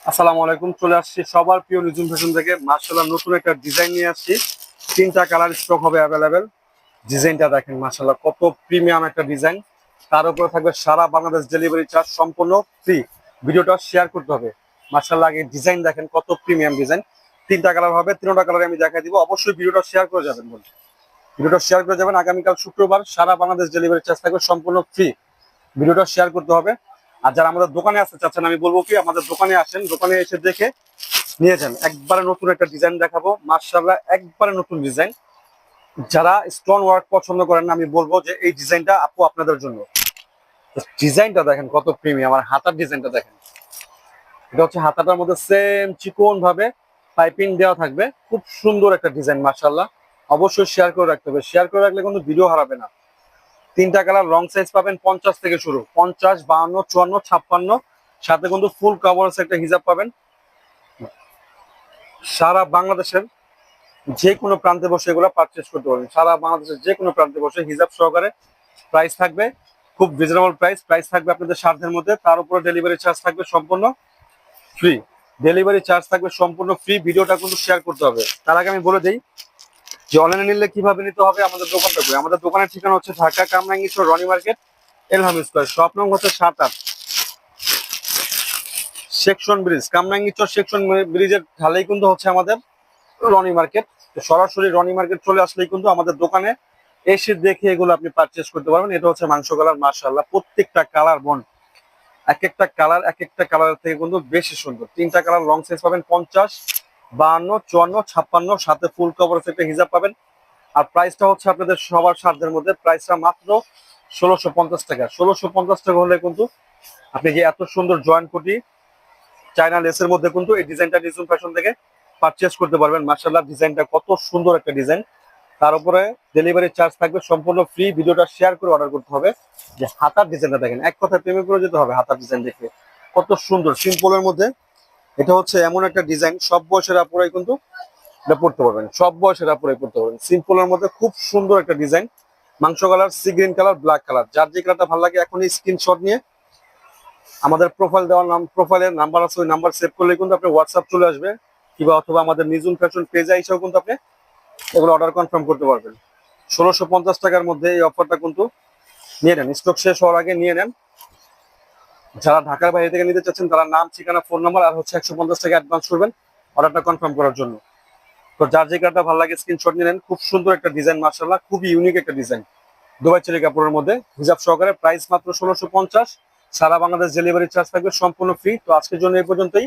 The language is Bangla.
আসসালামু আলাইকুম। চলে আসছি সবার প্রিয় নিজুম ফ্যাশন থেকে। মার্শাল্লাহ নতুন একটা ডিজাইন নিয়ে আসছি। তিনটা কালার স্টক হবে অ্যাভেলেবেল। ডিজাইনটা দেখেন, মার্শাল্লাহ কত প্রিমিয়াম একটা ডিজাইন। তার উপরে থাকবে সারা বাংলাদেশ ডেলিভারি চার্জ সম্পূর্ণ ফ্রি। ভিডিওটা শেয়ার করতে হবে। মার্শাল্লাহ আগে ডিজাইন দেখেন, কত প্রিমিয়াম ডিজাইন। তিনটা কালার হবে, তিনটা কালারে আমি দেখাই দিব। অবশ্যই ভিডিওটা শেয়ার করে যাবেন বলুন। ভিডিওটা শেয়ার করে যাবেন। আগামীকাল শুক্রবার সারা বাংলাদেশ ডেলিভারি চার্জ থাকবে সম্পূর্ণ ফ্রি। ভিডিওটা শেয়ার করতে হবে। আর যারা আমাদের দোকানে আসতে চাচ্ছেন, আমি বলবো কি আমাদের দোকানে আসেন, দোকানে এসে দেখে নিয়ে যান। একবারে নতুন একটা ডিজাইন দেখাবো, মার্শাল্লাহ একবারে নতুন ডিজাইন। যারা স্টোন ওয়ার্ক পছন্দ করেন না, আমি বলবো যে এই ডিজাইনটা আপু আপনাদের জন্য। ডিজাইনটা দেখেন কত প্রিমিয়াম। আমার হাতার ডিজাইনটা দেখেন, এটা হচ্ছে হাতাটার মধ্যে সেম চিকন ভাবে পাইপিং দেওয়া থাকবে। খুব সুন্দর একটা ডিজাইন মার্শাল্লাহ। অবশ্যই শেয়ার করে রাখতে হবে, শেয়ার করে রাখলে কিন্তু ভিডিও হারাবে না। তিনটা কালার লং সাইজ পাবেন 50 থেকে শুরু, 50, 52, 54, 56। সাথে কিন্তু ফুল কভারেজ একটা হিজাব পাবেন। সারা বাংলাদেশের যে কোনো প্রান্তে বসে এগুলো পারচেস করতে পারবেন। সারা বাংলাদেশের যে কোনো প্রান্তে বসে হিজাব সহকারে। প্রাইস থাকবে খুব রিজনেবল প্রাইস। প্রাইস থাকবে আপনাদের সাধ্যের মধ্যে। তার উপরে ডেলিভারি চার্জ থাকবে সম্পূর্ণ ফ্রি। ডেলিভারি চার্জ থাকবে সম্পূর্ণ ফ্রি। ভিডিওটা কিন্তু শেয়ার করতে হবে। তার আগে আমি বলে দিই যে অনলাইনে নিলে কিভাবে নিতে হবে। আমাদের দোকানটা করে, আমাদের দোকানের ঠিকানা হচ্ছে Dhaka Kamrangirchar Roni market, Elham square. Shop নং হচ্ছে 7-8, সেকশন ব্রিজ, কামরাঙ্গীরচর সেকশন ব্রিজের ঢালেই কিন্তু হচ্ছে আমাদের রনি মার্কেট। তো সরাসরি রনি মার্কেট চলে আসলেই কিন্তু আমাদের দোকানে এসে দেখে এগুলো আপনি পারচেস করতে পারবেন। এটা হচ্ছে মাংস কালার, মাশাআল্লাহ প্রত্যেকটা কালার বন, এক একটা কালার এক একটা কালার থেকে কিন্তু বেশি সুন্দর। তিনটা কালার লং সাইজ পাবেন 50, 52, 54, 56। সাথে ফুল কভারেজ একটা হিজাব পাবেন। আর প্রাইসটা হচ্ছে আপনাদের সবার সাধ্যের মধ্যে। প্রাইসটা মাত্র 1650 টাকা। 1650 টাকা হলে কিন্তু আপনি যে এত সুন্দর জয়েন্ট কোটি চায়না লেসের মধ্যে কিন্তু এই ডিজাইনটা নিজুম ফ্যাশন থেকে পারচেস করতে পারবেন। মার্শাল্লাহ ডিজাইনটা কত সুন্দর একটা ডিজাইন। তার উপরে ডেলিভারি চার্জ থাকবে সম্পূর্ণ ফ্রি। ভিডিওটা শেয়ার করে অর্ডার করতে হবে। যে হাতার ডিজাইনটা দেখেন, এক কথায় প্রেমে করে যেতে হবে হাতার ডিজাইন দেখে। কত সুন্দর সিম্পলের মধ্যে। এটা হচ্ছে এমন একটা ডিজাইন, সব বয়সের আপুরাই কিন্তু এটা পড়তে পারবেন। সব বয়সের আপুরাই পড়তে পারবেন। সিম্পলের মধ্যে খুব সুন্দর একটা ডিজাইন। মাংস colour, sea green colour, black colour, যার যে কালারটা ভালো লাগে এখনই স্ক্রিনশট নিয়ে আমাদের প্রোফাইল দেওয়ার প্রোফাইলের নাম্বার আছে, ওই নাম্বার সেভ করলে কিন্তু আপনি হোয়াটসঅ্যাপ চলে আসবে। কিংবা অথবা আমাদের নিজুম ফ্যাশন পেজে এসেও কিন্তু আপনি এগুলো অর্ডার কনফার্ম করতে পারবেন। 1650 টাকার মধ্যে এই অফারটা কিন্তু নিয়ে নেন, স্টক শেষ হওয়ার আগে নিয়ে নেন। যারা ঢাকার বাইরে থেকে নিতে চাচ্ছেন তারা নাম, ঠিকানা, ফোন নাম্বার আর হচ্ছে 150 টাকা অ্যাডভান্স করবেন অর্ডারটা কনফার্ম করার জন্য। তো যার যে কালারটা ভালো লাগে স্ক্রিনশট নিয়ে নেন। খুব সুন্দর একটা ডিজাইন, মার্শাল্লাহ খুবই ইউনিক একটা ডিজাইন। দুবাই চেরি কাপড়ের মধ্যে হিজাব সহকারে। প্রাইস মাত্র 1650। সারা বাংলাদেশ ডেলিভারি চার্জ থাকবে সম্পূর্ণ ফ্রি। তো আজকের জন্য এই পর্যন্তই।